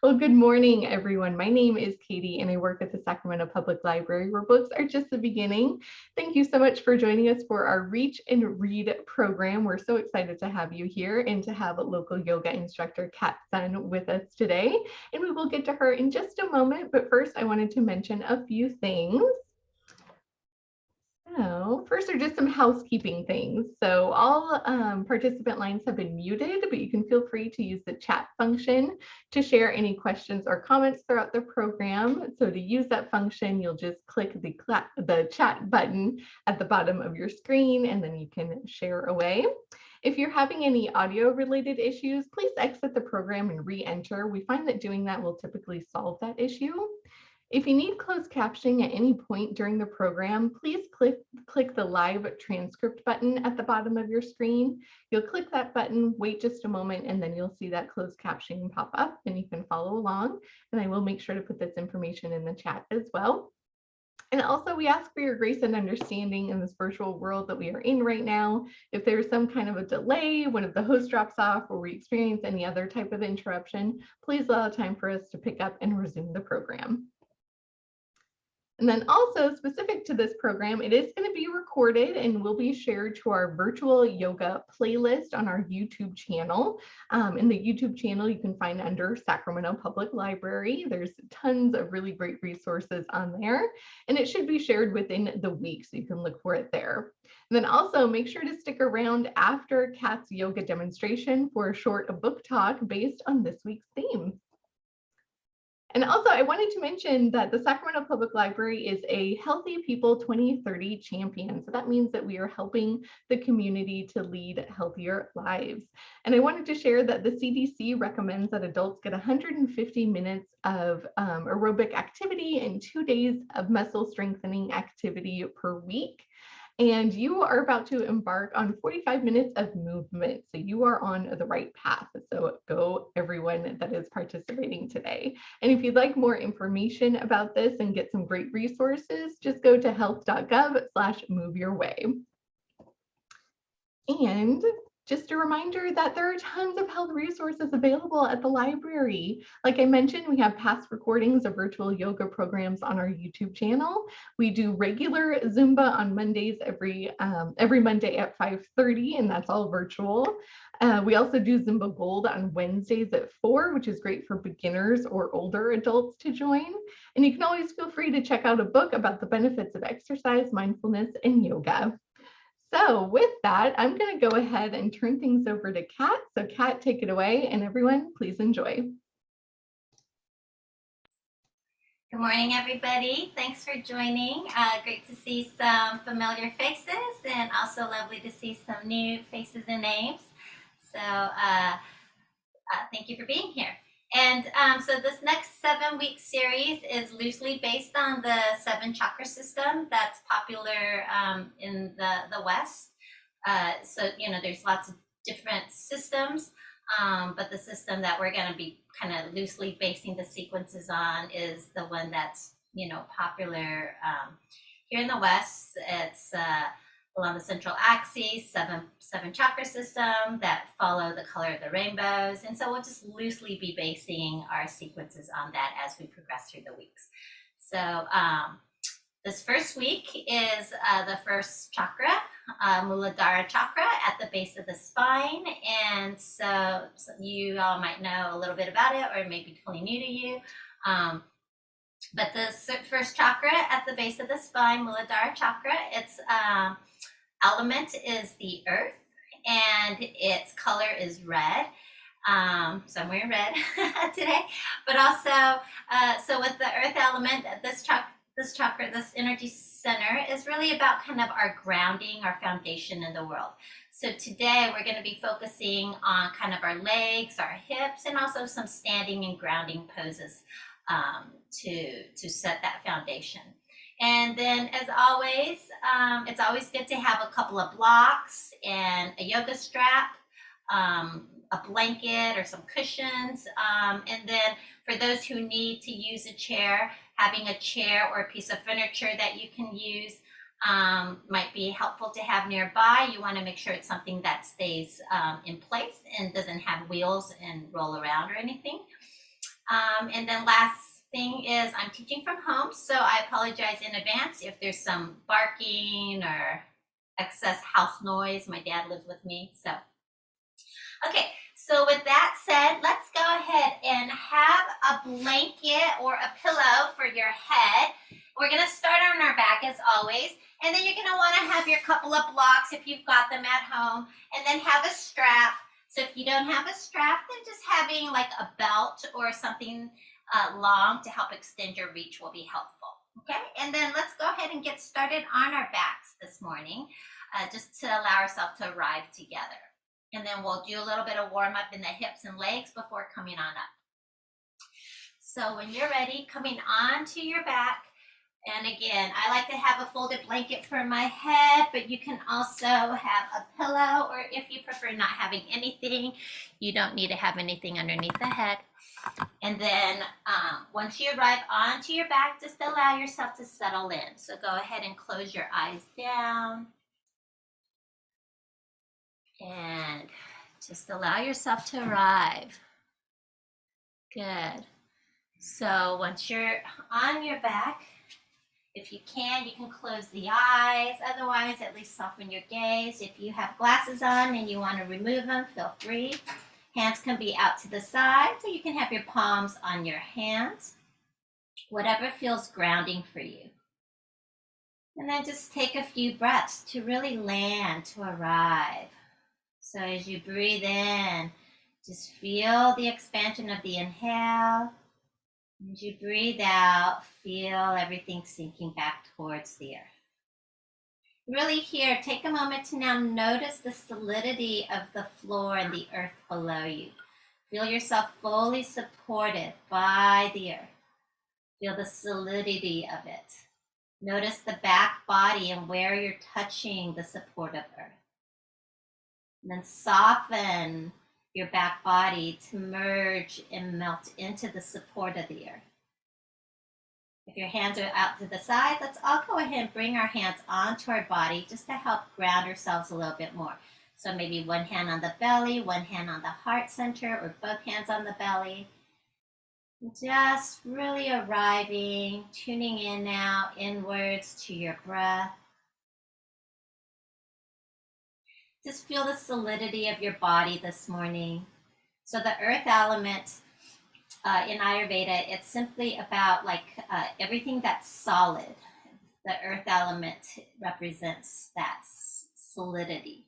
Well, good morning, everyone. My name is Katie, and I work at the Sacramento Public Library, where books are just the beginning. Thank you so much for joining us for our Reach and Read program. We're so excited to have you here and to have local yoga instructor Kat Sun with us today. And we will get to her in just a moment. But first, I wanted to mention a few things. So first are just some housekeeping things. So all participant lines have been muted, but you can feel free to use the chat function to share any questions or comments throughout the program. So to use that function, you'll just click the chat button at the bottom of your screen, and then you can share away. If you're having any audio related issues, please exit the program and re-enter. We find that doing that will typically solve that issue. If you need closed captioning at any point during the program, please click the live transcript button at the bottom of your screen. You'll click that button, wait just a moment, and then you'll see that closed captioning pop up and you can follow along. And I will make sure to put this information in the chat as well. And also, we ask for your grace and understanding in this virtual world that we are in right now. If there's some kind of a delay, one of the hosts drops off, or we experience any other type of interruption, please allow time for us to pick up and resume the program. And then also specific to this program, it is going to be recorded and will be shared to our virtual yoga playlist on our YouTube channel. In the YouTube channel, you can find under Sacramento Public Library. There's tons of really great resources on there, and it should be shared within the week, so you can look for it there. And then also make sure to stick around after Kat's yoga demonstration for a short book talk based on this week's theme. And also, I wanted to mention that the Sacramento Public Library is a Healthy People 2030 champion. So that means that we are helping the community to lead healthier lives. And I wanted to share that the CDC recommends that adults get 150 minutes of aerobic activity and 2 days of muscle strengthening activity per week. And you are about to embark on 45 minutes of movement. So you are on the right path. So go everyone that is participating today. And if you'd like more information about this and get some great resources, just go to health.gov/moveyourway. And just a reminder that there are tons of health resources available at the library. Like I mentioned, we have past recordings of virtual yoga programs on our YouTube channel. We do regular Zumba on Mondays every Monday at 5:30, and that's all virtual. We also do Zumba Gold on Wednesdays at 4, which is great for beginners or older adults to join. And you can always feel free to check out a book about the benefits of exercise, mindfulness, and yoga. So with that, I'm going to go ahead and turn things over to Kat. So Kat, take it away, and everyone, please enjoy. Good morning, everybody. Thanks for joining. Great to see some familiar faces, and also lovely to see some new faces and names. So thank you for being here. And so this next 7-week series is loosely based on the 7 chakra system that's popular in the West. So, there's lots of different systems, but the system that we're going to be kind of loosely basing the sequences on is the one that's, popular here in the West. It's along the central axis, seven chakra system that follow the color of the rainbows. And so we'll just loosely be basing our sequences on that as we progress through the weeks. So this first week is the first chakra, Muladhara chakra at the base of the spine. And so you all might know a little bit about it, or it may be totally new to you. But the first chakra at the base of the spine, Muladhara chakra, its element is the earth, and its color is red. So I'm wearing red today, but also, so with the earth element, this chakra, this energy center is really about kind of our grounding, our foundation in the world. So today we're going to be focusing on kind of our legs, our hips, and also some standing and grounding poses to set that foundation. And then, as always, it's always good to have a couple of blocks and a yoga strap, a blanket or some cushions. And then for those who need to use a chair, having a chair or a piece of furniture that you can use might be helpful to have nearby. You want to make sure it's something that stays in place and doesn't have wheels and roll around or anything. And then last thing is I'm teaching from home, so I apologize in advance if there's some barking or excess house noise. My dad lives with me, so. Okay, so with that said, let's go ahead and have a blanket or a pillow for your head. We're gonna start on our back as always, and then you're gonna wanna have your couple of blocks if you've got them at home, and then have a strap. So if you don't have a strap, then just having like a belt or something long to help extend your reach will be helpful. Okay, and then let's go ahead and get started on our backs this morning, just to allow ourselves to arrive together. And then we'll do a little bit of warm up in the hips and legs before coming on up. So when you're ready, coming onto your back, and again, I like to have a folded blanket for my head, but you can also have a pillow, or if you prefer not having anything, you don't need to have anything underneath the head. And then once you arrive onto your back, just allow yourself to settle in. So go ahead and close your eyes down. And just allow yourself to arrive. Good. So once you're on your back, if you can close the eyes. Otherwise, at least soften your gaze. If you have glasses on and you want to remove them, feel free. Hands can be out to the side, so you can have your palms on your hands. Whatever feels grounding for you. And then just take a few breaths to really land, to arrive. So as you breathe in, just feel the expansion of the inhale. As you breathe out, feel everything sinking back towards the earth. Really here, take a moment to now notice the solidity of the floor and the earth below you. Feel yourself fully supported by the earth. Feel the solidity of it. Notice the back body and where you're touching the support of earth. And then soften your back body to merge and melt into the support of the earth. If your hands are out to the side, let's all go ahead and bring our hands onto our body just to help ground ourselves a little bit more. So maybe one hand on the belly, one hand on the heart center, or both hands on the belly. Just really arriving, tuning in now inwards to your breath. Just feel the solidity of your body this morning. So the earth element in Ayurveda, it's simply about everything that's solid. The earth element represents that solidity.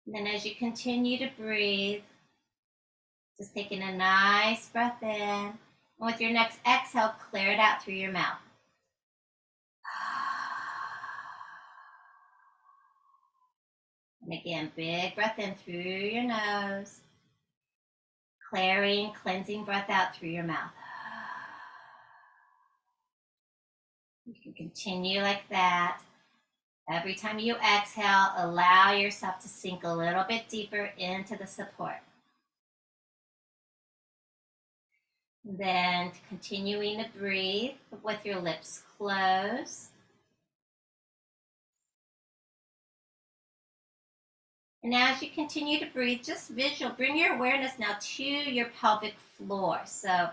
And then as you continue to breathe, just taking a nice breath in, and with your next exhale, clear it out through your mouth. And again, big breath in through your nose. Clearing, cleansing breath out through your mouth. You can continue like that. Every time you exhale, allow yourself to sink a little bit deeper into the support. Then continuing to breathe with your lips closed. And now as you continue to breathe, just bring your awareness now to your pelvic floor. So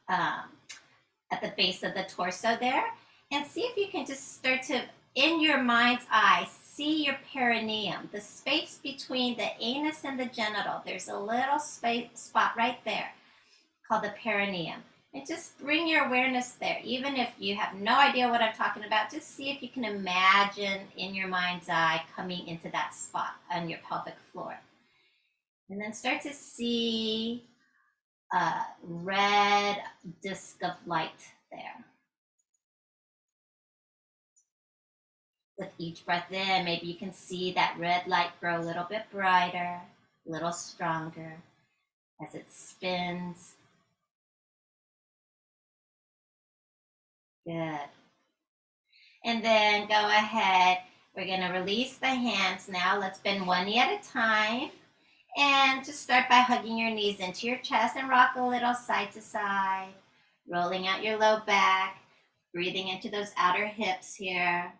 at the base of the torso there. And see if you can just start to, in your mind's eye, see your perineum, the space between the anus and the genital. There's a little spot right there called the perineum. And just bring your awareness there. Even if you have no idea what I'm talking about, just see if you can imagine in your mind's eye coming into that spot on your pelvic floor. And then start to see a red disc of light there. With each breath in, maybe you can see that red light grow a little bit brighter, a little stronger as it spins. Good. And then go ahead. We're going to release the hands now. Let's bend one knee at a time. And just start by hugging your knees into your chest and rock a little side to side. Rolling out your low back. Breathing into those outer hips here.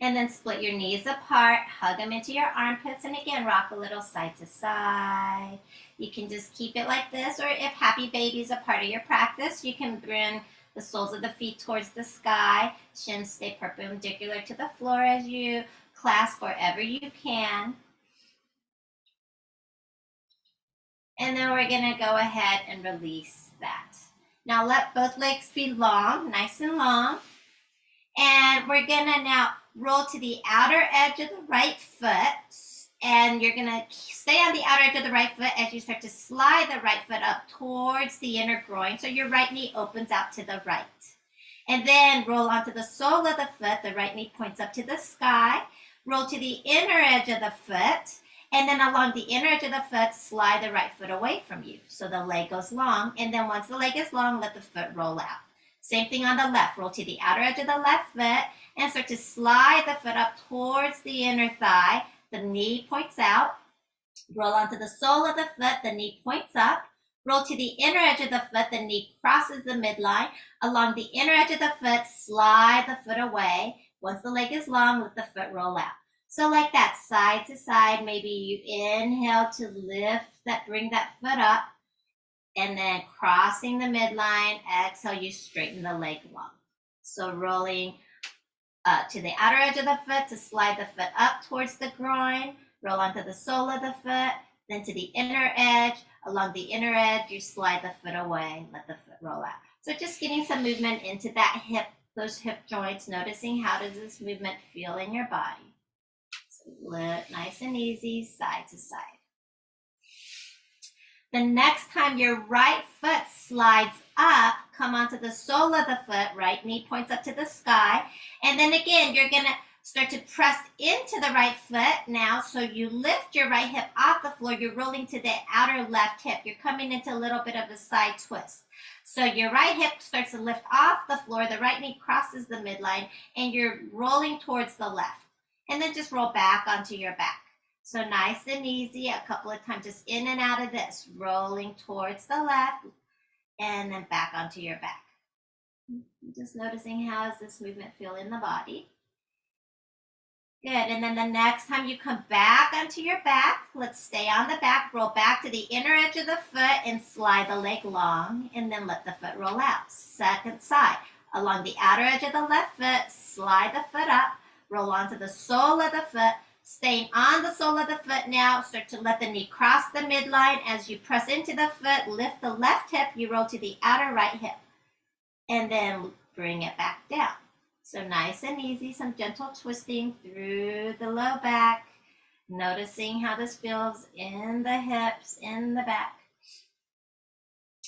And then split your knees apart, hug them into your armpits, and again, rock a little side to side. You can just keep it like this, or if happy baby is a part of your practice, you can bring the soles of the feet towards the sky, shins stay perpendicular to the floor as you clasp wherever you can. And then we're gonna go ahead and release that. Now let both legs be long, nice and long. And we're gonna now roll to the outer edge of the right foot. And you're gonna stay on the outer edge of the right foot as you start to slide the right foot up towards the inner groin. So your right knee opens out to the right. And then roll onto the sole of the foot. The right knee points up to the sky. Roll to the inner edge of the foot. And then along the inner edge of the foot, slide the right foot away from you. So the leg goes long. And then once the leg is long, let the foot roll out. Same thing on the left. Roll to the outer edge of the left foot and start to slide the foot up towards the inner thigh. The knee points out. Roll onto the sole of the foot. The knee points up. Roll to the inner edge of the foot. The knee crosses the midline. Along the inner edge of the foot, slide the foot away. Once the leg is long, let the foot roll out. So like that, side to side. Maybe you inhale to lift that, bring that foot up. And then crossing the midline, exhale, you straighten the leg long. So rolling to the outer edge of the foot to slide the foot up towards the groin, roll onto the sole of the foot, then to the inner edge. Along the inner edge, you slide the foot away, let the foot roll out. So just getting some movement into that hip, those hip joints, noticing how does this movement feel in your body. So nice and easy, side to side. The next time your right foot slides up, come onto the sole of the foot, right knee points up to the sky. And then again, you're gonna start to press into the right foot now. So you lift your right hip off the floor, you're rolling to the outer left hip. You're coming into a little bit of a side twist. So your right hip starts to lift off the floor, the right knee crosses the midline, and you're rolling towards the left. And then just roll back onto your back. So nice and easy, a couple of times, just in and out of this, rolling towards the left and then back onto your back. Just noticing how does this movement feel in the body. Good, and then the next time you come back onto your back, let's stay on the back, roll back to the inner edge of the foot and slide the leg long and then let the foot roll out. Second side, along the outer edge of the left foot, slide the foot up, roll onto the sole of the foot. Staying on the sole of the foot now, start to let the knee cross the midline. As you press into the foot, lift the left hip, you roll to the outer right hip. And then bring it back down. So nice and easy, some gentle twisting through the low back. Noticing how this feels in the hips, in the back.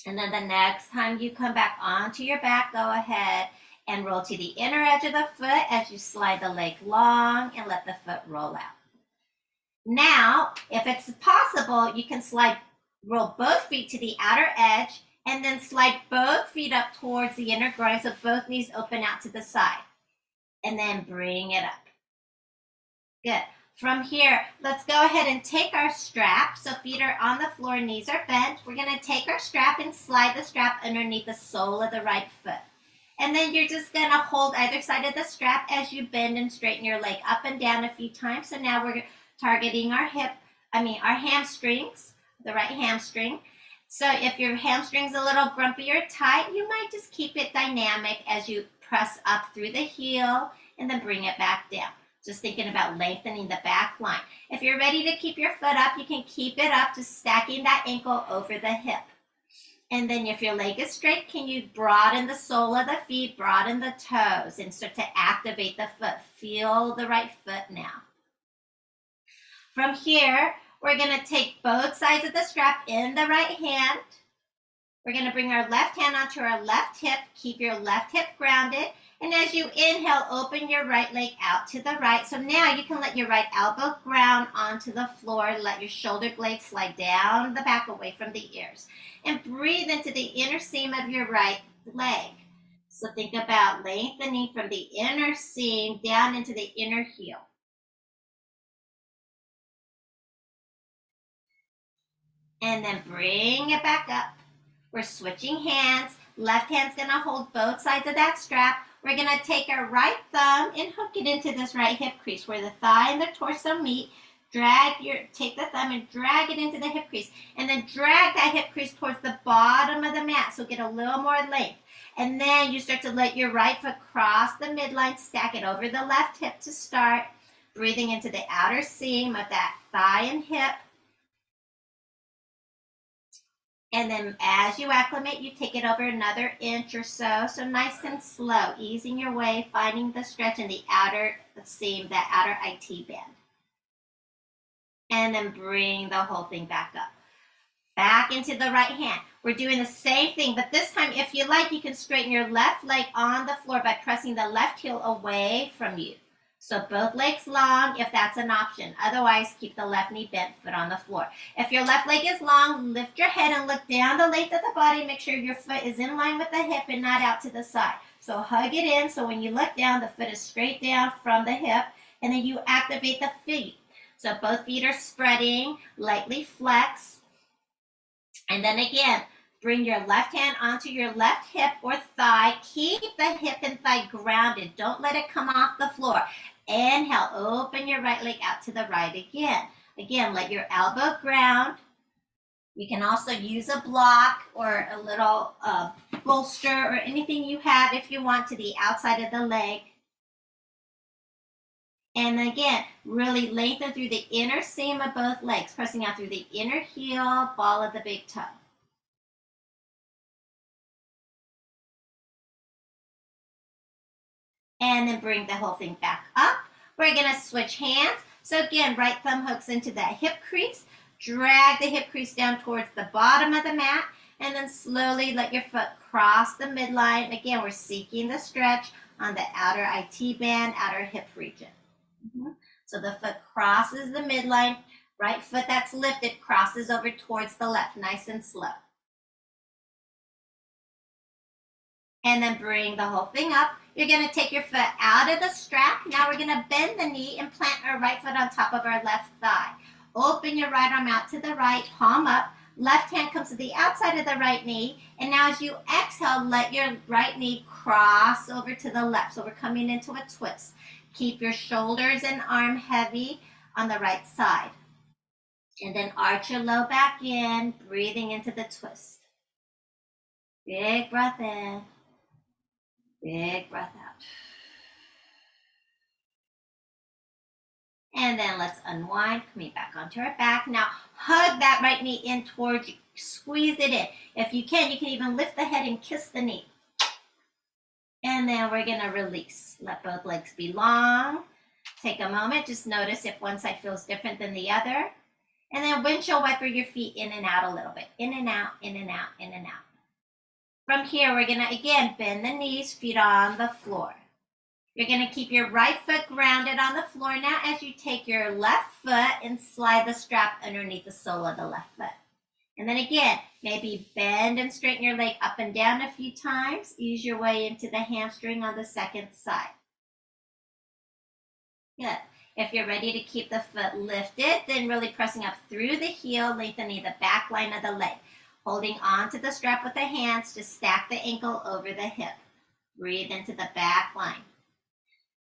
And then the next time you come back onto your back, go ahead and roll to the inner edge of the foot as you slide the leg long and let the foot roll out. Now, if it's possible, you can roll both feet to the outer edge and then slide both feet up towards the inner groin so both knees open out to the side. And then bring it up. Good. From here, let's go ahead and take our strap. So feet are on the floor, knees are bent. We're going to take our strap and slide the strap underneath the sole of the right foot. And then you're just going to hold either side of the strap as you bend and straighten your leg up and down a few times. So now we're targeting our hamstrings, the right hamstring. So if your hamstring's a little grumpy or tight, you might just keep it dynamic as you press up through the heel and then bring it back down. Just thinking about lengthening the back line. If you're ready to keep your foot up, you can keep it up, just stacking that ankle over the hip. And then if your leg is straight, can you broaden the sole of the feet, broaden the toes, and start to activate the foot. Feel the right foot now. From here, we're going to take both sides of the strap in the right hand. We're going to bring our left hand onto our left hip. Keep your left hip grounded. And as you inhale, open your right leg out to the right. So now you can let your right elbow ground onto the floor. Let your shoulder blades slide down the back away from the ears. And breathe into the inner seam of your right leg. So think about lengthening from the inner seam down into the inner heel. And then bring it back up. We're switching hands. Left hand's going to hold both sides of that strap. we're going to take our right thumb and hook it into this right hip crease where the thigh and the torso meet. Take the thumb and drag it into the hip crease, and then drag that hip crease towards the bottom of the mat, so get a little more length. And then you start to let your right foot cross the midline, stack it over the left hip to start, breathing into the outer seam of that thigh and hip. And then as you acclimate, you take it over another inch or so. So nice and slow, easing your way, finding the stretch in the outer seam, that outer IT band. And then bring the whole thing back up. Back into the right hand. We're doing the same thing, but this time, if you like, you can straighten your left leg on the floor by pressing the left heel away from you. So both legs long, if that's an option. Otherwise, keep the left knee bent, foot on the floor. If your left leg is long, lift your head and look down the length of the body. Make sure your foot is in line with the hip and not out to the side. So hug it in, so when you look down, the foot is straight down from the hip, and then you activate the feet. So both feet are spreading, lightly flex. And then again, bring your left hand onto your left hip or thigh. Keep the hip and thigh grounded. Don't let it come off the floor. Inhale, open your right leg out to the right again. Again, let your elbow ground. You can also use a block or a little bolster or anything you have if you want to the outside of the leg. And again, really lengthen through the inner seam of both legs, pressing out through the inner heel, ball of the big toe. And then bring the whole thing back up. We're going to switch hands. So again, right thumb hooks into that hip crease. Drag the hip crease down towards the bottom of the mat. And then slowly let your foot cross the midline. Again, we're seeking the stretch on the outer IT band, outer hip region. So the foot crosses the midline. Right foot that's lifted crosses over towards the left, nice and slow. And then bring the whole thing up. You're going to take your foot out of the strap. Now we're going to bend the knee and plant our right foot on top of our left thigh. Open your right arm out to the right, palm up. Left hand comes to the outside of the right knee. And now as you exhale, let your right knee cross over to the left. So we're coming into a twist. Keep your shoulders and arm heavy on the right side. And then arch your low back in, breathing into the twist. Big breath in. Big breath out. And then let's unwind, coming back onto our back. Now hug that right knee in towards you. Squeeze it in. If you can even lift the head and kiss the knee. And then we're going to release. Let both legs be long. Take a moment. Just notice if one side feels different than the other. And then windshield wiper your feet in and out a little bit. In and out, in and out, in and out. From here, we're going to, again, bend the knees, feet on the floor. You're going to keep your right foot grounded on the floor now as you take your left foot and slide the strap underneath the sole of the left foot. And then again, maybe bend and straighten your leg up and down a few times. Ease your way into the hamstring on the second side. Good. If you're ready to keep the foot lifted, then really pressing up through the heel, lengthening the back line of the leg. Holding onto the strap with the hands, just stack the ankle over the hip. Breathe into the back line.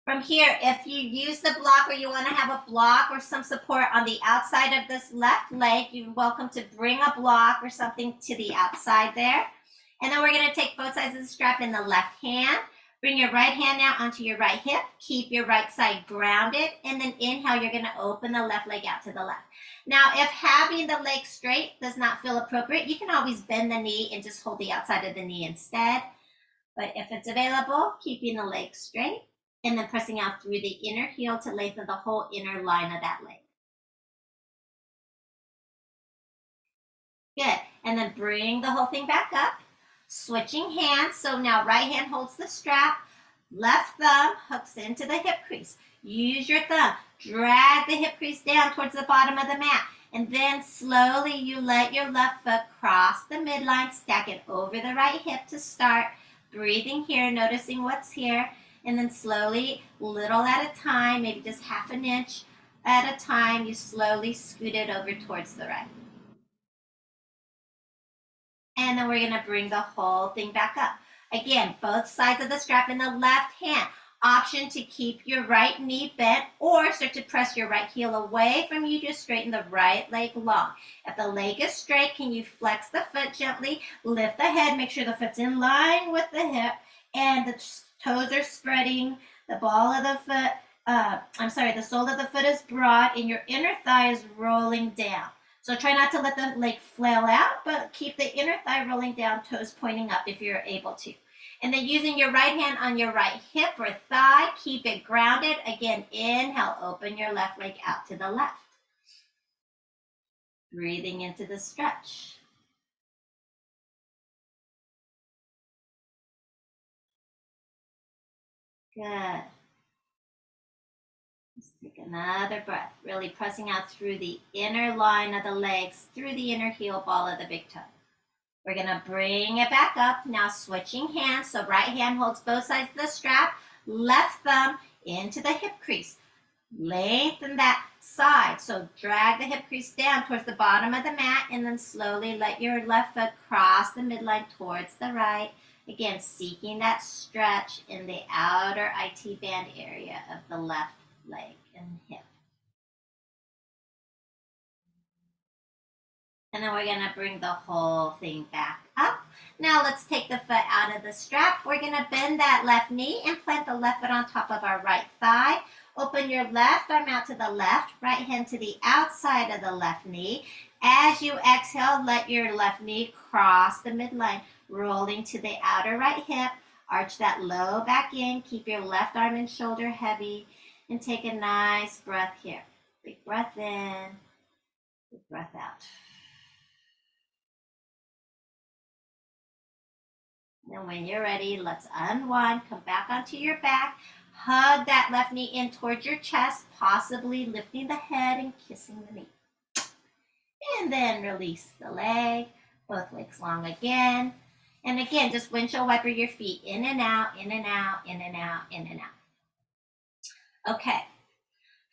From here, if you use the block or you want to have a block or some support on the outside of this left leg, you're welcome to bring a block or something to the outside there. And then we're going to take both sides of the strap in the left hand. Bring your right hand now onto your right hip. Keep your right side grounded. And then inhale, you're going to open the left leg out to the left. Now, if having the leg straight does not feel appropriate, you can always bend the knee and just hold the outside of the knee instead. But if it's available, keeping the leg straight and then pressing out through the inner heel to lengthen the whole inner line of that leg. Good. And then bring the whole thing back up. Switching hands. So now right hand holds the strap. Left thumb hooks into the hip crease. Use your thumb. Drag the hip crease down towards the bottom of the mat. And then slowly you let your left foot cross the midline. Stack it over the right hip to start. Breathing here, noticing what's here. And then slowly, little at a time, maybe just half an inch at a time, you slowly scoot it over towards the right. And then we're going to bring the whole thing back up. Again, both sides of the strap in the left hand. Option to keep your right knee bent or start to press your right heel away from you to straighten the right leg long. If the leg is straight, can you flex the foot gently, lift the head, make sure the foot's in line with the hip and the toes are spreading, the ball of the foot, the sole of the foot is broad and your inner thigh is rolling down. So try not to let the leg flail out, but keep the inner thigh rolling down, toes pointing up if you're able to. And then using your right hand on your right hip or thigh, keep it grounded. Again, inhale, open your left leg out to the left. Breathing into the stretch. Good. Let's take another breath, really pressing out through the inner line of the legs, through the inner heel ball of the big toe. We're gonna bring it back up. Now switching hands. So right hand holds both sides of the strap, left thumb into the hip crease. Lengthen that side. So drag the hip crease down towards the bottom of the mat and then slowly let your left foot cross the midline towards the right. Again, seeking that stretch in the outer IT band area of the left leg and hip. And then we're gonna bring the whole thing back up. Now let's take the foot out of the strap. We're gonna bend that left knee and plant the left foot on top of our right thigh. Open your left arm out to the left, right hand to the outside of the left knee. As you exhale, let your left knee cross the midline, rolling to the outer right hip. Arch that low back in. Keep your left arm and shoulder heavy. And take a nice breath here. Big breath in, big breath out. And when you're ready, let's unwind, come back onto your back, hug that left knee in towards your chest, possibly lifting the head and kissing the knee. And then release the leg, both legs long again. And again, just windshield wiper your feet in and out, in and out, in and out, in and out. Okay.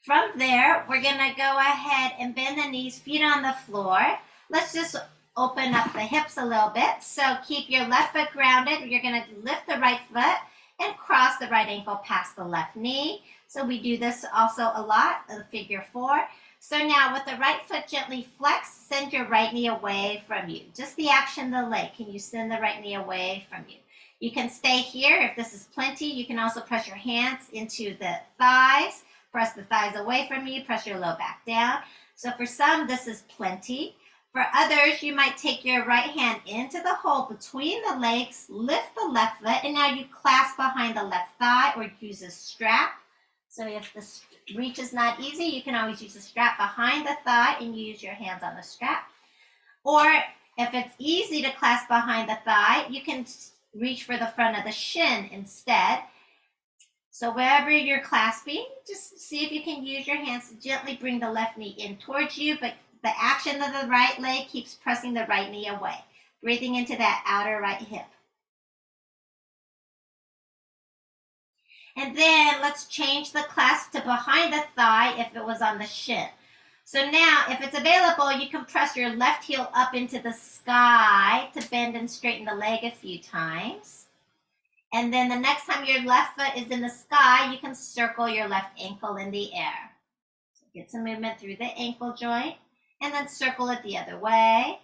From there, we're gonna go ahead and bend the knees, feet on the floor. Let's just open up the hips a little bit. So keep your left foot grounded. You're going to lift the right foot and cross the right ankle past the left knee. So we do this also a lot, figure 4. So now with the right foot gently flex, send your right knee away from you. Just the action of the leg. Can you send the right knee away from you? You can stay here if this is plenty. You can also press your hands into the thighs. Press the thighs away from you. Press your low back down. So for some, this is plenty. For others, you might take your right hand into the hole between the legs, lift the left foot, and now you clasp behind the left thigh or use a strap. So if the reach is not easy, you can always use a strap behind the thigh and use your hands on the strap. Or if it's easy to clasp behind the thigh, you can reach for the front of the shin instead. So wherever you're clasping, just see if you can use your hands to gently bring the left knee in towards you, but the action of the right leg keeps pressing the right knee away, breathing into that outer right hip. And then let's change the clasp to behind the thigh if it was on the shin. So now, if it's available, you can press your left heel up into the sky to bend and straighten the leg a few times. And then the next time your left foot is in the sky, you can circle your left ankle in the air. So get some movement through the ankle joint. And then circle it the other way.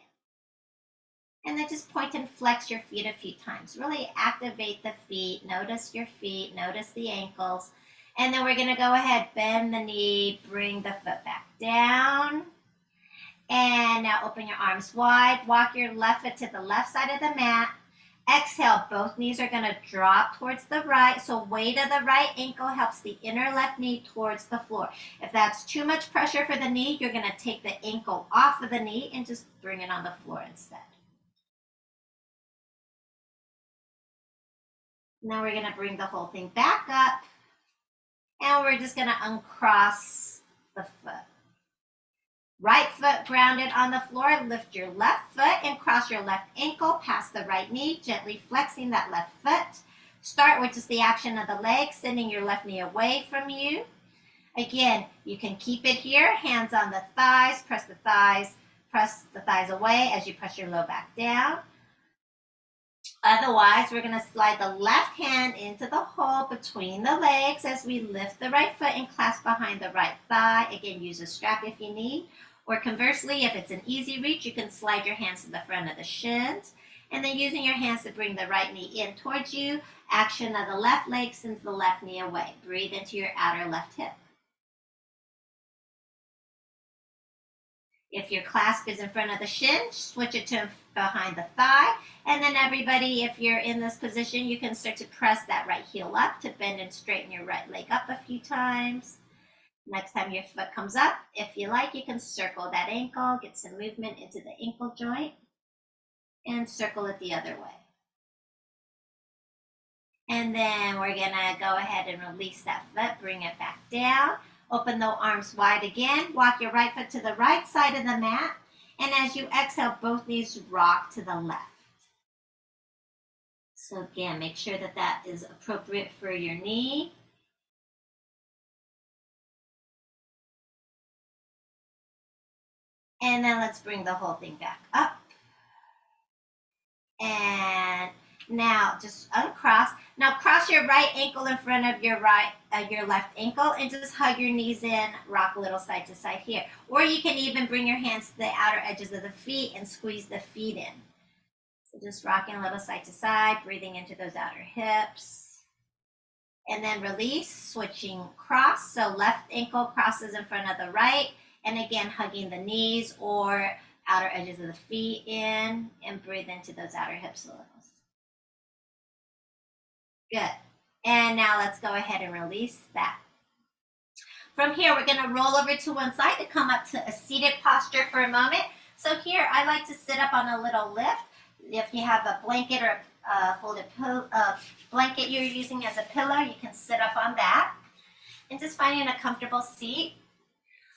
And then just point and flex your feet a few times. Really activate the feet. Notice your feet. Notice the ankles. And then we're going to go ahead, bend the knee, bring the foot back down. And now open your arms wide. Walk your left foot to the left side of the mat. Exhale, both knees are going to drop towards the right. So weight of the right ankle helps the inner left knee towards the floor. If that's too much pressure for the knee, you're going to take the ankle off of the knee and just bring it on the floor instead. Now we're going to bring the whole thing back up. And we're just going to uncross the foot. Right foot grounded on the floor, lift your left foot and cross your left ankle past the right knee, gently flexing that left foot. Start with just the action of the leg, sending your left knee away from you. Again, you can keep it here, hands on the thighs, press the thighs away as you press your low back down. Otherwise, we're going to slide the left hand into the hole between the legs as we lift the right foot and clasp behind the right thigh. Again, use a strap if you need. Or conversely, if it's an easy reach, you can slide your hands to the front of the shins. And then using your hands to bring the right knee in towards you. Action of the left leg sends the left knee away. Breathe into your outer left hip. If your clasp is in front of the shin, switch it to behind the thigh. And then everybody, if you're in this position, you can start to press that right heel up to bend and straighten your right leg up a few times. Next time your foot comes up, if you like, you can circle that ankle, get some movement into the ankle joint, and circle it the other way. And then we're gonna go ahead and release that foot, bring it back down. Open the arms wide again. Walk your right foot to the right side of the mat. And as you exhale, both knees rock to the left. So again, make sure that that is appropriate for your knee. And then let's bring the whole thing back up. And now just uncross. Now cross your right ankle in front of your left ankle and just hug your knees in, rock a little side to side here. Or you can even bring your hands to the outer edges of the feet and squeeze the feet in. So just rocking a little side to side, breathing into those outer hips. And then release, switching cross. So left ankle crosses in front of the right. And again, hugging the knees or outer edges of the feet in, and breathe into those outer hips a little. Good. And now let's go ahead and release that. From here, we're going to roll over to one side to come up to a seated posture for a moment. So here, I like to sit up on a little lift. If you have a blanket or a folded blanket you're using as a pillow, you can sit up on that. And just finding a comfortable seat.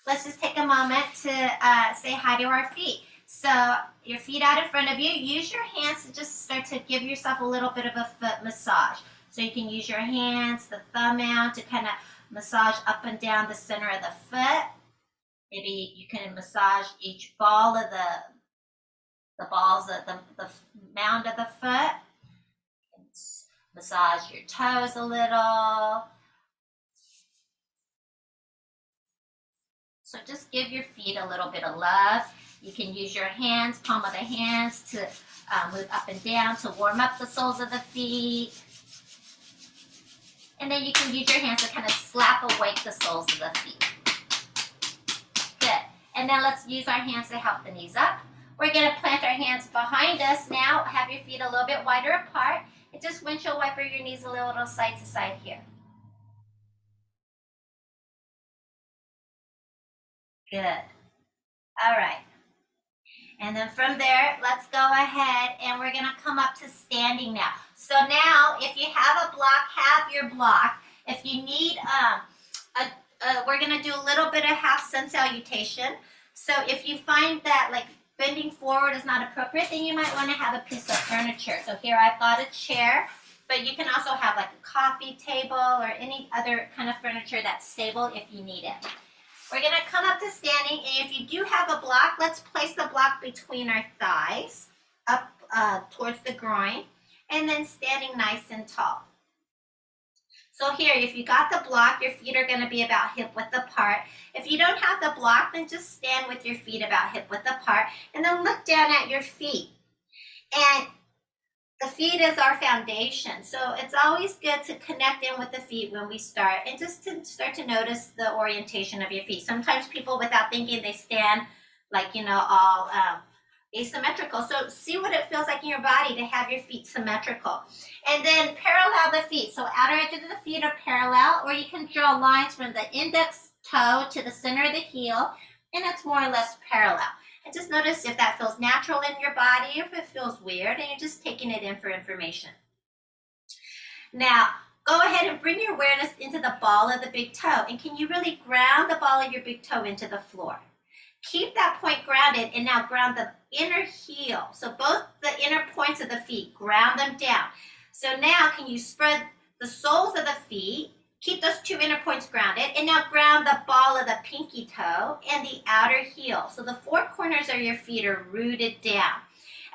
Let's just take a moment to say hi to our feet. So your feet out in front of you. Use your hands to just start to give yourself a little bit of a foot massage. So you can use your hands, the thumb out, to kind of massage up and down the center of the foot. Maybe you can massage each ball of the balls of the mound of the foot. Massage your toes a little. So just give your feet a little bit of love. You can use your hands, palm of the hands, to move up and down to warm up the soles of the feet. And then you can use your hands to kind of slap awake the soles of the feet. Good. And then let's use our hands to help the knees up. We're going to plant our hands behind us now. Have your feet a little bit wider apart. And just windshield wiper your knees a little side to side here. Good. All right. And then from there, let's go ahead and we're going to come up to standing now. So now, if you have a block, have your block. If you need, we're going to do a little bit of half sun salutation. So if you find that like bending forward is not appropriate, then you might want to have a piece of furniture. So here I've got a chair, but you can also have like a coffee table or any other kind of furniture that's stable if you need it. We're going to come up to standing, and if you do have a block, let's place the block between our thighs, up towards the groin, and then standing nice and tall. So here, if you got the block, your feet are going to be about hip width apart. If you don't have the block, then just stand with your feet about hip width apart, and then look down at your feet. And the feet is our foundation, so it's always good to connect in with the feet when we start, and just to start to notice the orientation of your feet. Sometimes people, without thinking, they stand like, all asymmetrical. So see what it feels like in your body to have your feet symmetrical. And then parallel the feet. So outer edges of the feet are parallel, or you can draw lines from the index toe to the center of the heel, and it's more or less parallel. And just notice if that feels natural in your body, or if it feels weird, and you're just taking it in for information. Now, go ahead and bring your awareness into the ball of the big toe. And can you really ground the ball of your big toe into the floor? Keep that point grounded, and now ground the inner heel. So both the inner points of the feet, ground them down. So now can you spread the soles of the feet, keep those two inner points grounded, and now ground the ball of the pinky toe and the outer heel. So the four corners of your feet are rooted down.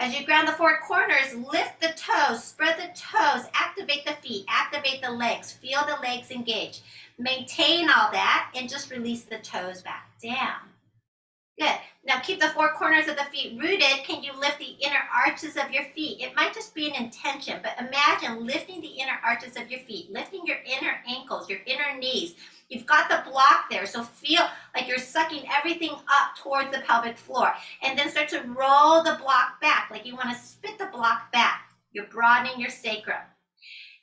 As you ground the four corners, lift the toes, spread the toes, activate the feet, activate the legs, feel the legs engage. Maintain all that and just release the toes back down. Good. Now keep the four corners of the feet rooted. Can you lift the inner arches of your feet? It might just be an intention, but imagine lifting the inner arches of your feet, lifting your inner ankles, your inner knees. You've got the block there, so feel like you're sucking everything up towards the pelvic floor. And then start to roll the block back, like you want to spit the block back. You're broadening your sacrum.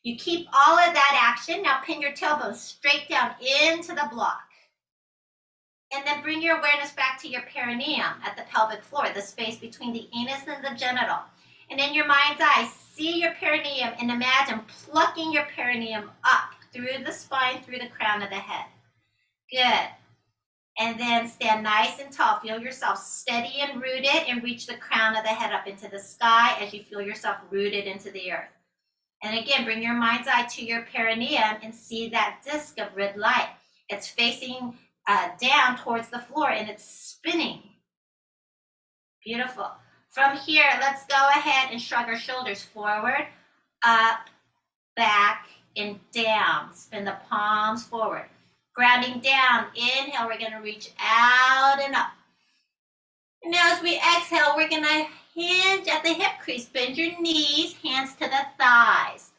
You keep all of that action. Now pin your tailbone straight down into the block. And then bring your awareness back to your perineum at the pelvic floor, the space between the anus and the genital. And in your mind's eye, see your perineum and imagine plucking your perineum up through the spine, through the crown of the head. Good. And then stand nice and tall. Feel yourself steady and rooted and reach the crown of the head up into the sky as you feel yourself rooted into the earth. And again, bring your mind's eye to your perineum and see that disc of red light. It's facing down towards the floor and it's spinning. Beautiful. From here, let's go ahead and shrug our shoulders forward, up, back, and down. Spin the palms forward. Grounding down, inhale, we're going to reach out and up. And now as we exhale, we're going to hinge at the hip crease. Bend your knees, hands to the thighs.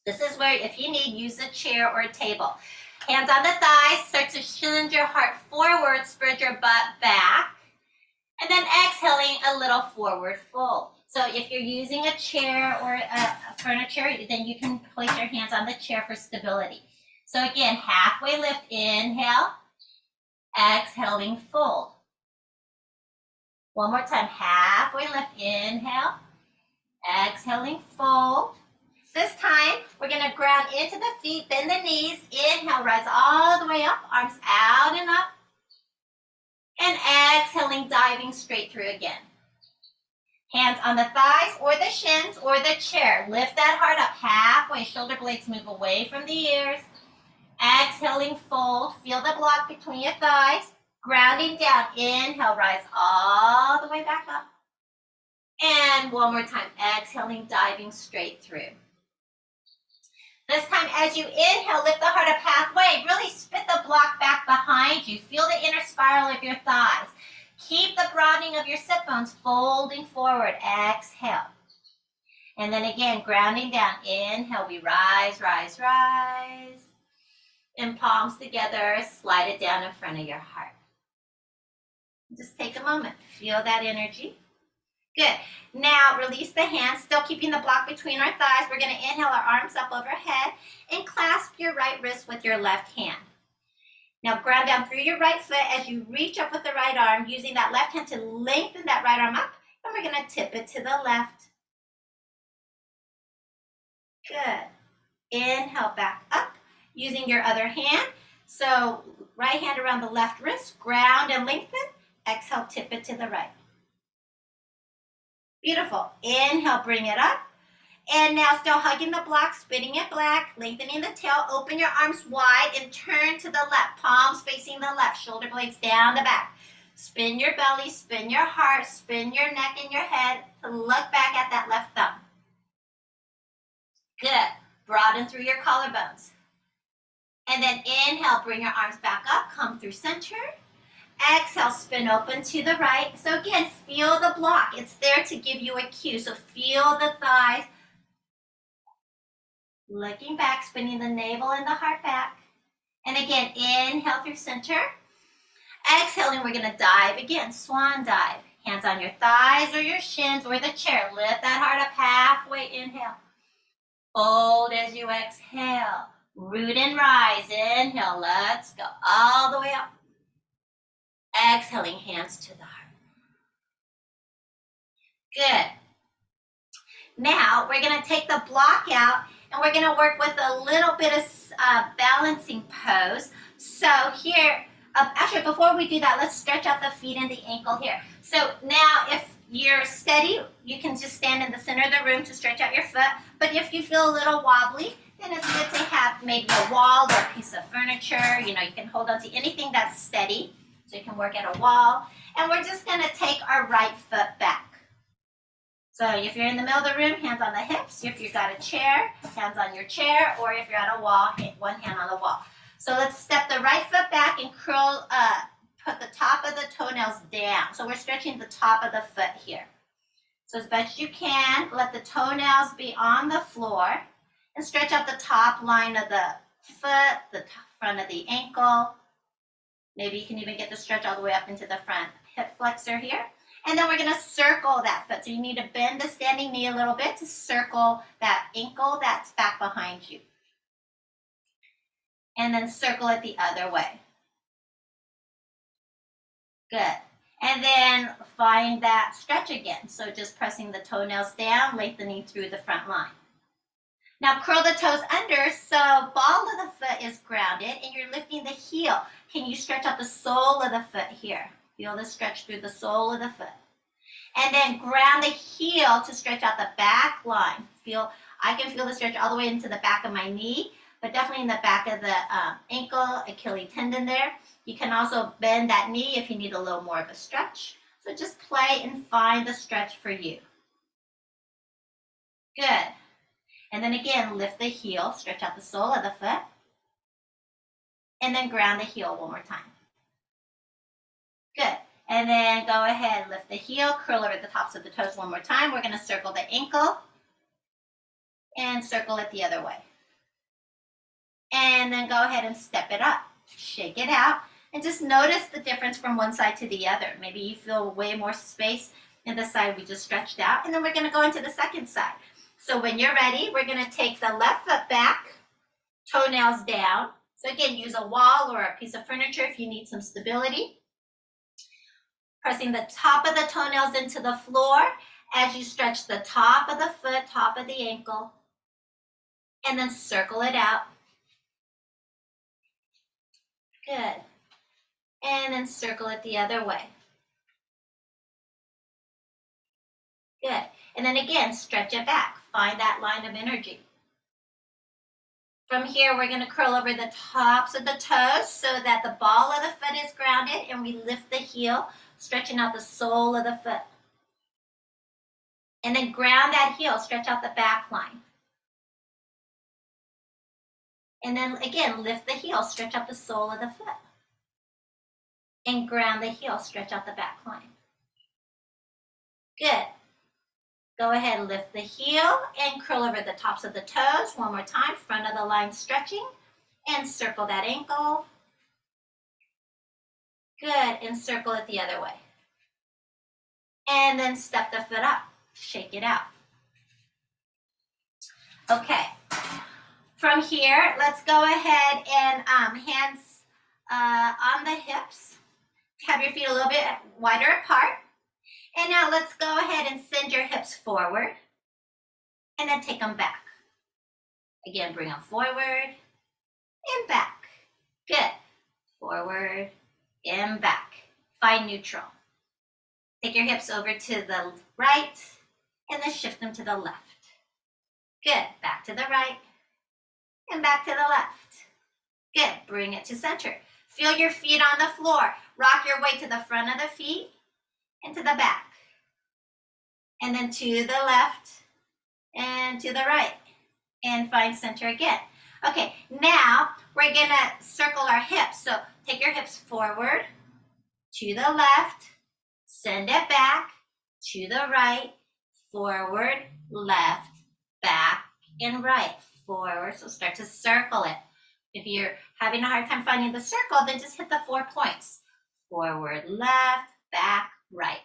This is where, if you need, use a chair or a table. Hands on the thighs, start to hinge your heart forward, spread your butt back, and then exhaling a little forward fold. So if you're using a chair or a furniture, then you can place your hands on the chair for stability. So again, halfway lift, inhale, exhaling, fold. One more time, halfway lift, inhale, exhaling, fold. This time, we're going to ground into the feet, bend the knees, inhale, rise all the way up, arms out and up, and exhaling, diving straight through again. Hands on the thighs or the shins or the chair. Lift that heart up halfway, shoulder blades move away from the ears. Exhaling, fold, feel the block between your thighs, grounding down, inhale, rise all the way back up. And one more time, exhaling, diving straight through. This time, as you inhale, lift the heart up halfway. Really spit the block back behind you. Feel the inner spiral of your thighs. Keep the broadening of your sit bones, folding forward. Exhale. And then again, grounding down. Inhale, we rise, rise, rise. And palms together, slide it down in front of your heart. Just take a moment. Feel that energy. Good. Now release the hands, still keeping the block between our thighs. We're going to inhale our arms up overhead and clasp your right wrist with your left hand. Now ground down through your right foot as you reach up with the right arm, using that left hand to lengthen that right arm up, and we're going to tip it to the left. Good. Inhale, back up, using your other hand. So right hand around the left wrist, ground and lengthen. Exhale, tip it to the right. Beautiful. Inhale, bring it up. And now still hugging the block, spinning it back, lengthening the tail. Open your arms wide and turn to the left. Palms facing the left, shoulder blades down the back. Spin your belly, spin your heart, spin your neck and your head to look back at that left thumb. Good. Broaden through your collarbones. And then inhale, bring your arms back up, come through center. Exhale, spin open to the right. So again, feel the block. It's there to give you a cue. So feel the thighs. Looking back, spinning the navel and the heart back. And again, inhale through center. Exhaling, we're going to dive again, swan dive. Hands on your thighs or your shins or the chair. Lift that heart up halfway, inhale. Fold as you exhale. Root and rise, inhale, let's go all the way up. Exhaling, hands to the heart. Good. Now we're going to take the block out and we're going to work with a little bit of balancing pose. So here, actually before we do that, let's stretch out the feet and the ankle here. So now if you're steady, you can just stand in the center of the room to stretch out your foot. But if you feel a little wobbly, then it's good to have maybe a wall or a piece of furniture. You know, you can hold on to anything that's steady. So you can work at a wall. And we're just going to take our right foot back. So if you're in the middle of the room, hands on the hips. If you've got a chair, hands on your chair, or if you're at a wall, one hand on the wall. So let's step the right foot back and curl up. Put the top of the toenails down. So we're stretching the top of the foot here. So as best you can, let the toenails be on the floor and stretch out the top line of the foot, the front of the ankle. Maybe you can even get the stretch all the way up into the front hip flexor here. And then we're going to circle that foot. So you need to bend the standing knee a little bit to circle that ankle that's back behind you. And then circle it the other way. Good. And then find that stretch again. So just pressing the toenails down, lengthening through the front line. Now curl the toes under so ball of the foot is grounded and you're lifting the heel. Can you stretch out the sole of the foot here? Feel the stretch through the sole of the foot. And then ground the heel to stretch out the back line. I can feel the stretch all the way into the back of my knee, but definitely in the back of the ankle, Achilles tendon there. You can also bend that knee if you need a little more of a stretch. So just play and find the stretch for you. Good. And then again, lift the heel, stretch out the sole of the foot, and then ground the heel one more time. Good. And then go ahead, lift the heel, curl over the tops of the toes one more time. We're going to circle the ankle and circle it the other way. And then go ahead and step it up, shake it out, and just notice the difference from one side to the other. Maybe you feel way more space in the side we just stretched out. And then we're going to go into the second side. So when you're ready, we're going to take the left foot back, toenails down. So again, use a wall or a piece of furniture if you need some stability. Pressing the top of the toenails into the floor as you stretch the top of the foot, top of the ankle, and then circle it out. Good. And then circle it the other way. Good. And then again, stretch it back. Find that line of energy. From here, we're going to curl over the tops of the toes so that the ball of the foot is grounded and we lift the heel, stretching out the sole of the foot. And then ground that heel, stretch out the back line. And then again, lift the heel, stretch out the sole of the foot. And ground the heel, stretch out the back line. Good. Go ahead and lift the heel and curl over the tops of the toes. One more time, front of the line stretching. And circle that ankle. Good, and circle it the other way. And then step the foot up, shake it out. Okay, from here, let's go ahead and hands on the hips. Have your feet a little bit wider apart. And now let's go ahead and send your hips forward and then take them back. Again, bring them forward and back. Good. Forward and back. Find neutral. Take your hips over to the right and then shift them to the left. Good. Back to the right and back to the left. Good. Bring it to center. Feel your feet on the floor. Rock your way to the front of the feet and to the back. And then to the left and to the right. And find center again. Okay, now we're going to circle our hips. So take your hips forward, to the left, send it back, to the right, forward, left, back, and right. Forward, so start to circle it. If you're having a hard time finding the circle, then just hit the 4 points. Forward, left, back, right.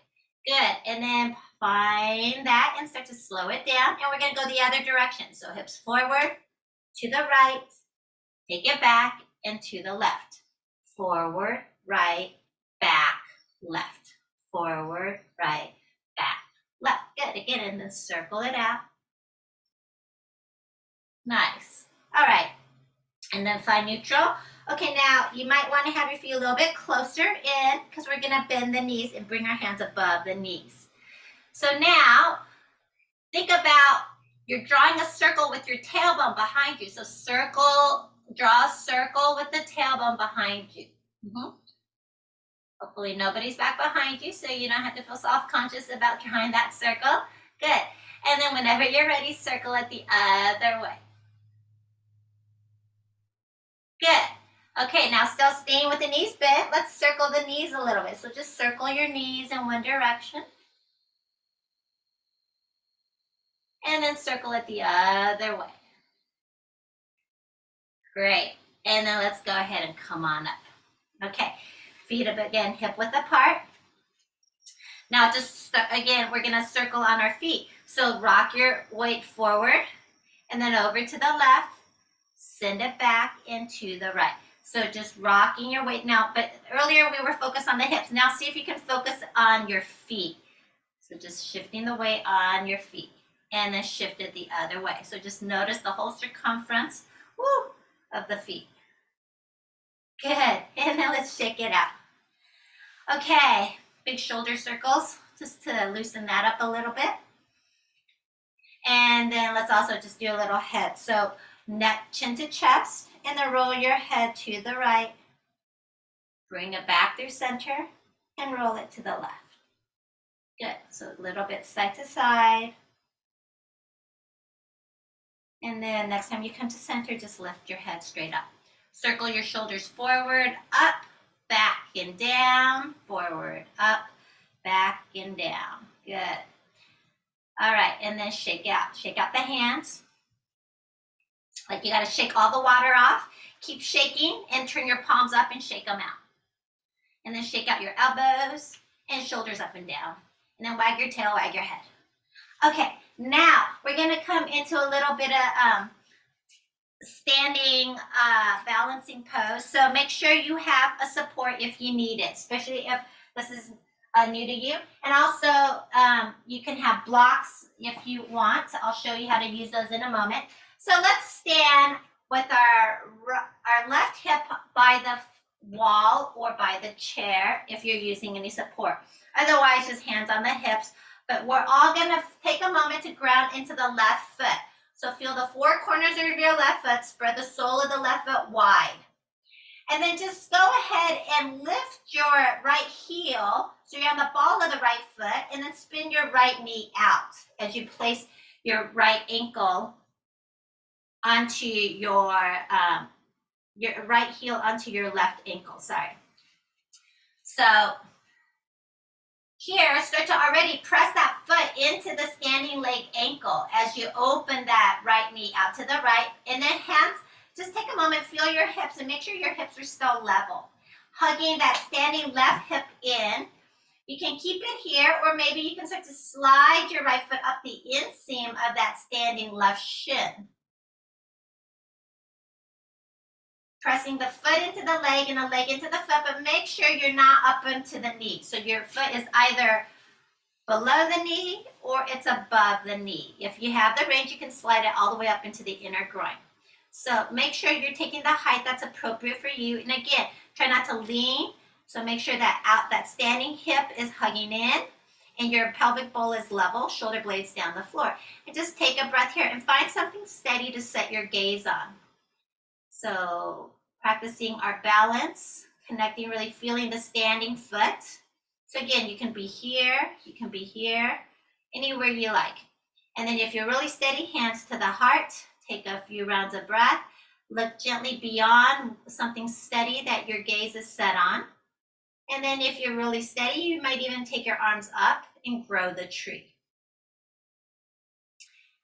Good, and then find that and start to slow it down. And we're going to go the other direction. So hips forward, to the right, take it back, and to the left. Forward, right, back, left. Forward, right, back, left. Good, again, and then circle it out. Nice. All right, and then find neutral. Okay, now you might want to have your feet a little bit closer in because we're going to bend the knees and bring our hands above the knees. So now, think about you're drawing a circle with your tailbone behind you. So draw a circle with the tailbone behind you. Hopefully nobody's back behind you, so you don't have to feel self-conscious about drawing that circle. Good. And then whenever you're ready, circle it the other way. Good. Okay, now still staying with the knees bent, let's circle the knees a little bit. So just circle your knees in one direction. And then circle it the other way. Great. And then let's go ahead and come on up. Okay, feet up again, hip width apart. Now just, again, we're gonna circle on our feet. So rock your weight forward and then over to the left, send it back into the right. So just rocking your weight now, but earlier we were focused on the hips. Now see if you can focus on your feet. So just shifting the weight on your feet and then shift it the other way. So just notice the whole circumference of the feet. Good, and then let's shake it out. Okay, big shoulder circles, just to loosen that up a little bit. And then let's also just do a little head. So neck, chin to chest, and then roll your head to the right. Bring it back through center and roll it to the left. Good, so a little bit side to side. And then next time you come to center, just lift your head straight up. Circle your shoulders forward, up, back and down, forward, up, back and down. Good. All right, and then shake out. Shake out the hands. Like you got to shake all the water off. Keep shaking and turn your palms up and shake them out. And then shake out your elbows and shoulders up and down. And then wag your tail, wag your head. Okay, now we're going to come into a little bit of standing balancing pose. So make sure you have a support if you need it, especially if this is new to you. And also you can have blocks if you want. I'll show you how to use those in a moment. So let's stand with our left hip by the wall or by the chair if you're using any support. Otherwise, just hands on the hips. But we're all going to take a moment to ground into the left foot. So feel the four corners of your left foot, spread the sole of the left foot wide. And then just go ahead and lift your right heel, so you're on the ball of the right foot, and then spin your right knee out as you place your right ankle onto your right heel onto your left ankle, sorry. So here, start to already press that foot into the standing leg ankle as you open that right knee out to the right. And then hands, just take a moment, feel your hips and make sure your hips are still level. Hugging that standing left hip in. You can keep it here, or maybe you can start to slide your right foot up the inseam of that standing left shin. Pressing the foot into the leg and the leg into the foot, but make sure you're not up into the knee. So your foot is either below the knee or it's above the knee. If you have the range, you can slide it all the way up into the inner groin. So make sure you're taking the height that's appropriate for you. And again, try not to lean. So make sure that standing hip is hugging in and your pelvic bowl is level, shoulder blades down the floor. And just take a breath here and find something steady to set your gaze on. So practicing our balance, connecting, really feeling the standing foot. So again, you can be here, anywhere you like. And then if you're really steady, hands to the heart, take a few rounds of breath, look gently beyond something steady that your gaze is set on. And then if you're really steady, you might even take your arms up and grow the tree.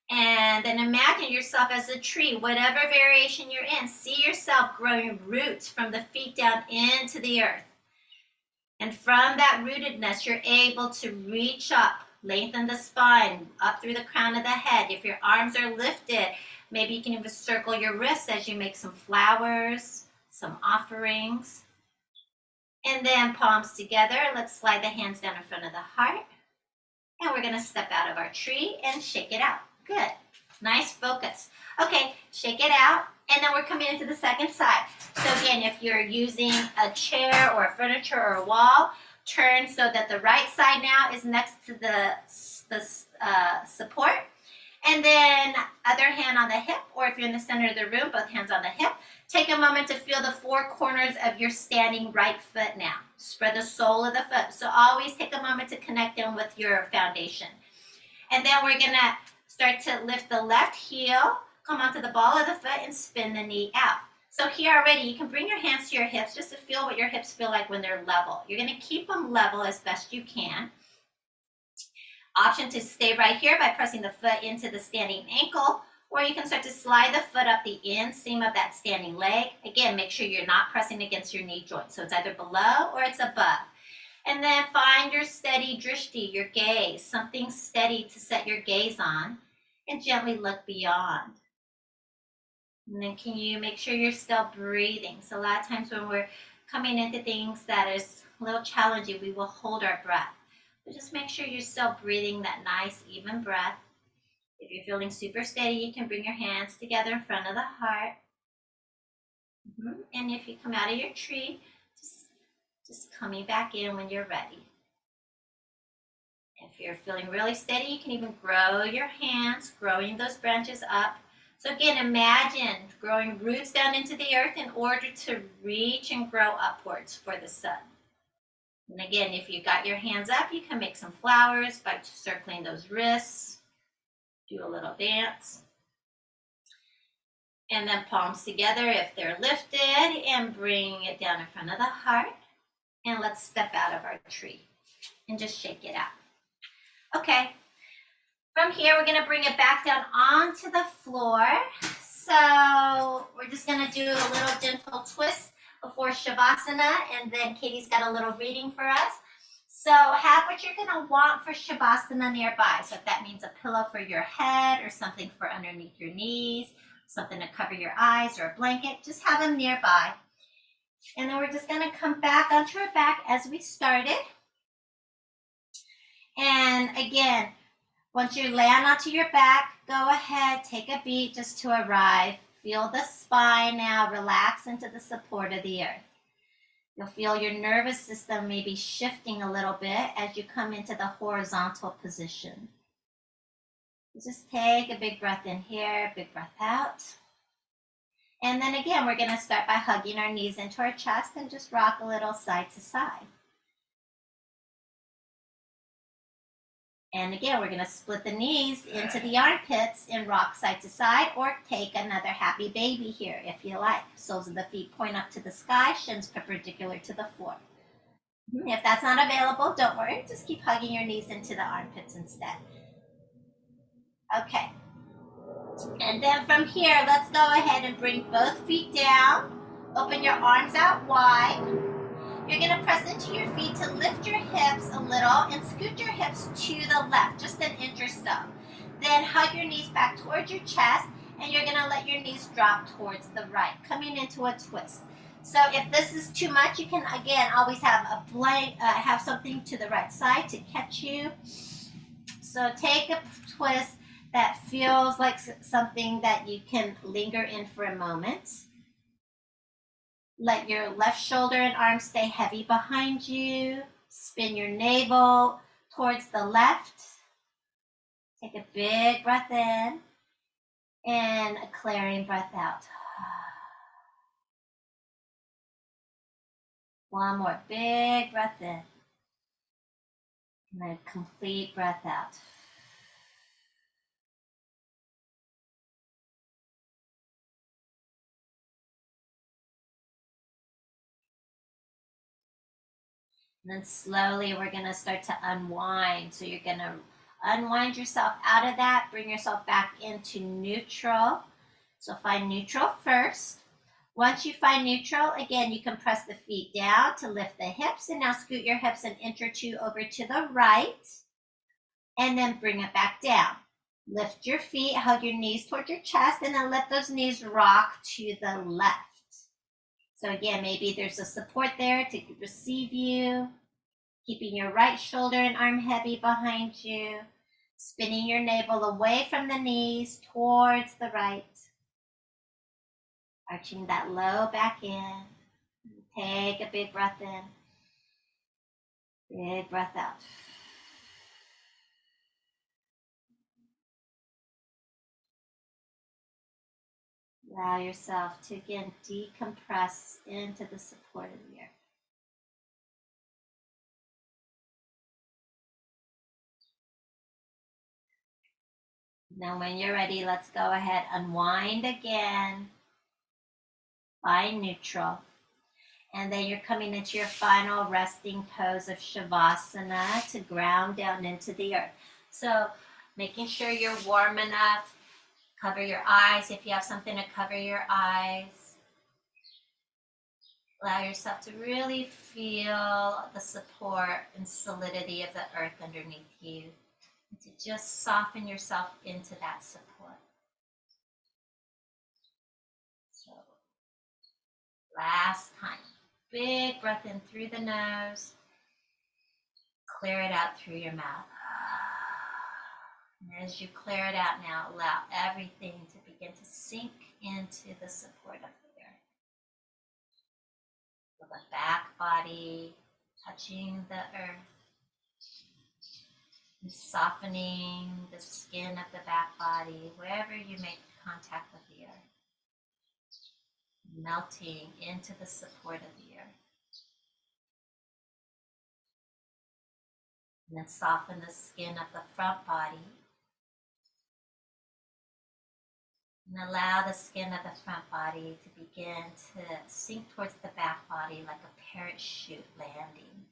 And then imagine yourself as a tree, whatever variation you're in. See yourself growing roots from the feet down into the earth. And from that rootedness, you're able to reach up, lengthen the spine, up through the crown of the head. If your arms are lifted, maybe you can even circle your wrists as you make some flowers, some offerings. And then palms together. Let's slide the hands down in front of the heart. And we're going to step out of our tree and shake it out. Good. Nice focus. Okay, shake it out. And then we're coming into the second side. So again, if you're using a chair or a furniture or a wall, turn so that the right side now is next to the support. And then other hand on the hip, or if you're in the center of the room, both hands on the hip. Take a moment to feel the four corners of your standing right foot now. Spread the sole of the foot. So always take a moment to connect in with your foundation. And then we're gonna start to lift the left heel, come onto the ball of the foot and spin the knee out. So here already, you can bring your hands to your hips just to feel what your hips feel like when they're level. You're gonna keep them level as best you can. Option to stay right here by pressing the foot into the standing ankle, or you can start to slide the foot up the inseam of that standing leg. Again, make sure you're not pressing against your knee joint. So it's either below or it's above. And then find your steady drishti, your gaze, something steady to set your gaze on, and gently look beyond. And then can you make sure you're still breathing? So a lot of times when we're coming into things that is a little challenging, we will hold our breath. But just make sure you're still breathing that nice, even breath. If you're feeling super steady, you can bring your hands together in front of the heart. And if you come out of your tree, just coming back in when you're ready. If you're feeling really steady, you can even grow your hands, growing those branches up. So again, imagine growing roots down into the earth in order to reach and grow upwards for the sun. And again, if you got your hands up, you can make some flowers by circling those wrists. Do a little dance. And then palms together if they're lifted, and bring it down in front of the heart. And let's step out of our tree and just shake it out. Okay, from here, we're gonna bring it back down onto the floor. So we're just gonna do a little gentle twist before Shavasana, and then Katie's got a little reading for us. So have what you're gonna want for Shavasana nearby. So if that means a pillow for your head or something for underneath your knees, something to cover your eyes or a blanket, just have them nearby. And then we're just gonna come back onto our back as we started. And again, once you land onto your back, go ahead, take a beat just to arrive. Feel the spine now relax into the support of the earth. You'll feel your nervous system maybe shifting a little bit as you come into the horizontal position. Just take a big breath in here, big breath out. And then again, we're gonna start by hugging our knees into our chest and just rock a little side to side. And again, we're gonna split the knees into the armpits and rock side to side, or take another happy baby here if you like. Soles of the feet point up to the sky, shins perpendicular to the floor. If that's not available, don't worry, just keep hugging your knees into the armpits instead. Okay. And then from here, let's go ahead and bring both feet down. Open your arms out wide. You're gonna press into your feet to lift your hips a little and scoot your hips to the left, just an inch or so. Then hug your knees back towards your chest, and you're gonna let your knees drop towards the right, coming into a twist. So if this is too much, you can again always have a blank, have something to the right side to catch you. So take a twist that feels like something that you can linger in for a moment. Let your left shoulder and arm stay heavy behind you. Spin your navel towards the left. Take a big breath in and a clearing breath out. One more big breath in and then a complete breath out. And then slowly we're gonna start to unwind. So you're gonna unwind yourself out of that, bring yourself back into neutral. So find neutral first. Once you find neutral, again, you can press the feet down to lift the hips, and now scoot your hips an inch or two over to the right, and then bring it back down. Lift your feet, hug your knees towards your chest, and then let those knees rock to the left. So again, maybe there's a support there to receive you, keeping your right shoulder and arm heavy behind you, spinning your navel away from the knees towards the right, arching that low back in. Take a big breath in, big breath out. Allow yourself to again decompress into the support of the earth. Now when you're ready, let's go ahead, unwind again, find neutral. And then you're coming into your final resting pose of Shavasana to ground down into the earth. So making sure you're warm enough, cover your eyes if you have something to cover your eyes. Allow yourself to really feel the support and solidity of the earth underneath you, and to just soften yourself into that support. So last time, big breath in through the nose, clear it out through your mouth. And as you clear it out now, allow everything to begin to sink into the support of the earth. Feel the back body touching the earth and softening the skin of the back body wherever you make contact with the earth. Melting into the support of the earth. And then soften the skin of the front body. And allow the skin of the front body to begin to sink towards the back body like a parachute landing.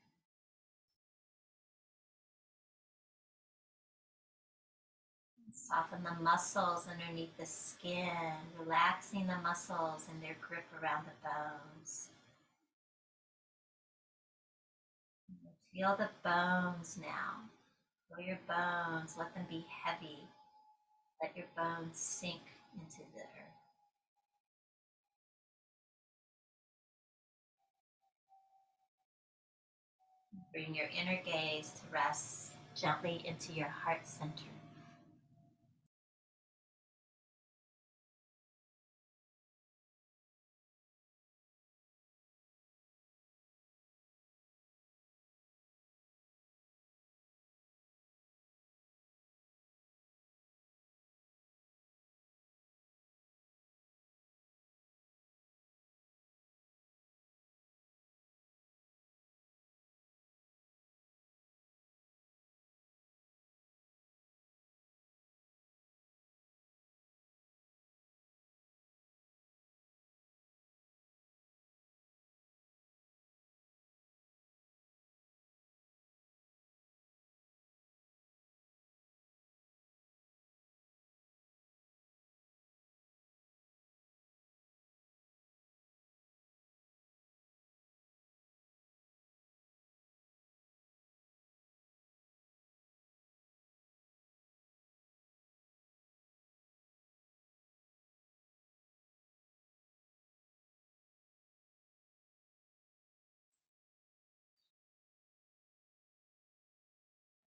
And soften the muscles underneath the skin, relaxing the muscles and their grip around the bones. Feel the bones now. Feel your bones, let them be heavy. Let your bones sink into the earth. Bring your inner gaze to rest gently into your heart center.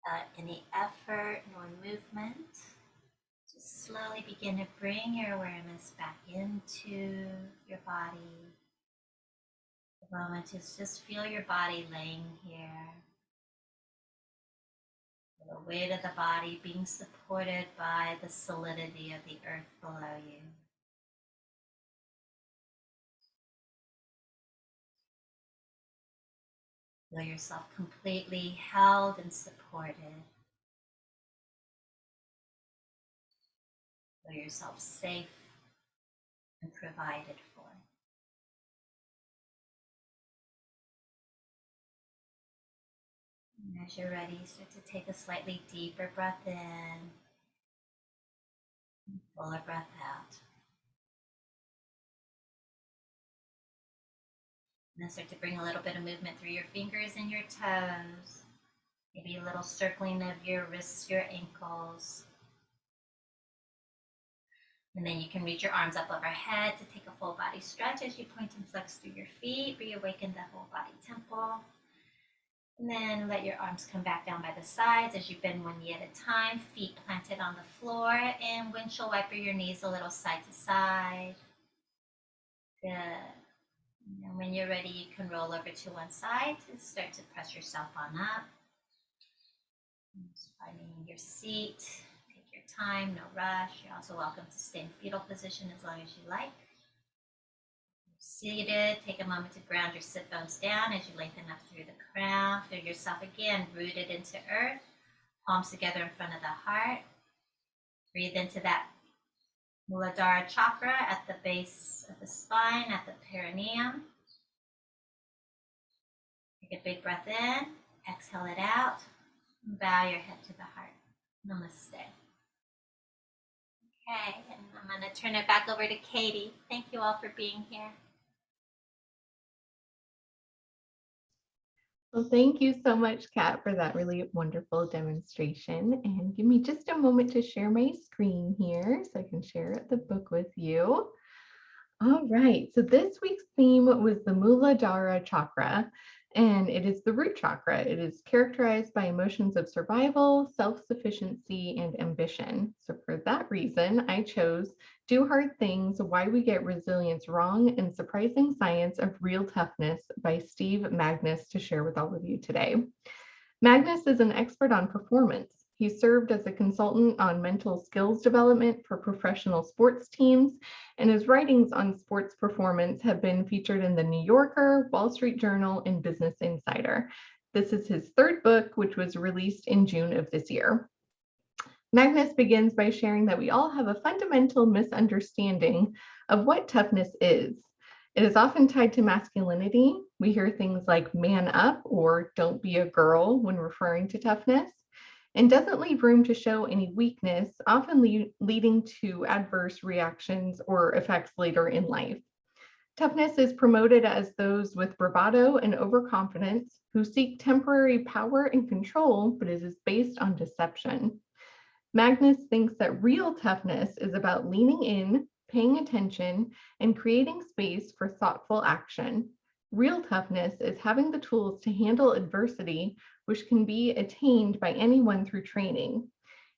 Without any effort nor movement, just slowly begin to bring your awareness back into your body. The moment to just feel your body laying here. The weight of the body being supported by the solidity of the earth below you. Feel yourself completely held and supported. Feel yourself safe and provided for. And as you're ready, start to take a slightly deeper breath in and fuller breath out. And then start to bring a little bit of movement through your fingers and your toes. Maybe a little circling of your wrists, your ankles. And then you can reach your arms up overhead to take a full body stretch as you point and flex through your feet, reawaken the whole body temple. And then let your arms come back down by the sides as you bend one knee at a time, feet planted on the floor, and windshield wiper your knees a little side to side. Good. And when you're ready, you can roll over to one side to start to press yourself on up. Just finding your seat. Take your time, no rush. You're also welcome to stay in fetal position as long as you like. Seated, take a moment to ground your sit bones down as you lengthen up through the crown. Feel yourself again rooted into earth, palms together in front of the heart. Breathe into that Muladhara chakra at the base of the spine, at the perineum. Take a big breath in, exhale it out, and bow your head to the heart. Namaste. Okay, and I'm going to turn it back over to Katie. Thank you all for being here. Well, thank you so much, Kat, for that really wonderful demonstration. And give me just a moment to share my screen here so I can share the book with you. All right, so this week's theme was the Muladhara chakra, and it is the root chakra. It is characterized by emotions of survival, self-sufficiency, and ambition. So for that reason, I chose Do Hard Things, Why We Get Resilience Wrong, and Surprising Science of Real Toughness by Steve Magnus to share with all of you today. Magnus is an expert on performance. He served as a consultant on mental skills development for professional sports teams, and his writings on sports performance have been featured in The New Yorker, Wall Street Journal, and Business Insider. This is his third book, which was released in June of this year. Magnus begins by sharing that we all have a fundamental misunderstanding of what toughness is. It is often tied to masculinity. We hear things like man up or don't be a girl when referring to toughness, and doesn't leave room to show any weakness, often leading to adverse reactions or effects later in life. Toughness is promoted as those with bravado and overconfidence who seek temporary power and control, but it is based on deception. Magnus thinks that real toughness is about leaning in, paying attention, and creating space for thoughtful action. Real toughness is having the tools to handle adversity, which can be attained by anyone through training.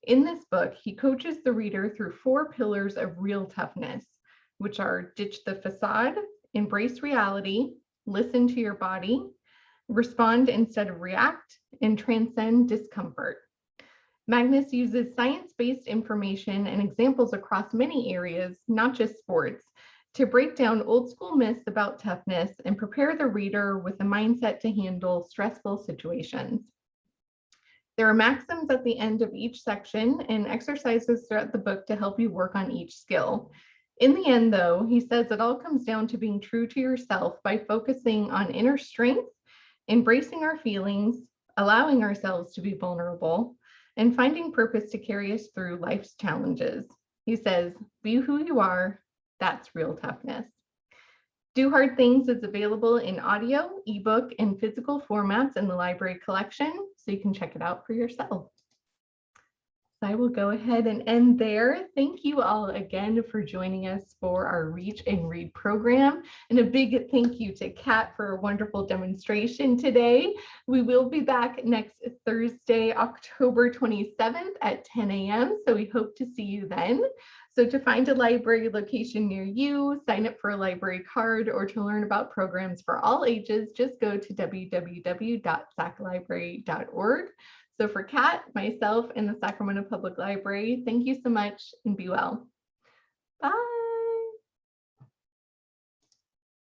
In this book, he coaches the reader through 4 pillars of real toughness, which are ditch the facade, embrace reality, listen to your body, respond instead of react, and transcend discomfort. Magnus uses science-based information and examples across many areas, not just sports, to break down old school myths about toughness and prepare the reader with a mindset to handle stressful situations. There are maxims at the end of each section and exercises throughout the book to help you work on each skill. In the end, though, he says it all comes down to being true to yourself by focusing on inner strength, embracing our feelings, allowing ourselves to be vulnerable, and finding purpose to carry us through life's challenges. He says, be who you are. That's real toughness. Do Hard Things is available in audio, ebook, and physical formats in the library collection, so you can check it out for yourself. So I will go ahead and end there. Thank you all again for joining us for our Reach and Read program. And a big thank you to Kat for a wonderful demonstration today. We will be back next Thursday, October 27th at 10 a.m. So we hope to see you then. So to find a library location near you, sign up for a library card, or to learn about programs for all ages, just go to www.saclibrary.org. So for Kat, myself, and the Sacramento Public Library, thank you so much and be well. Bye.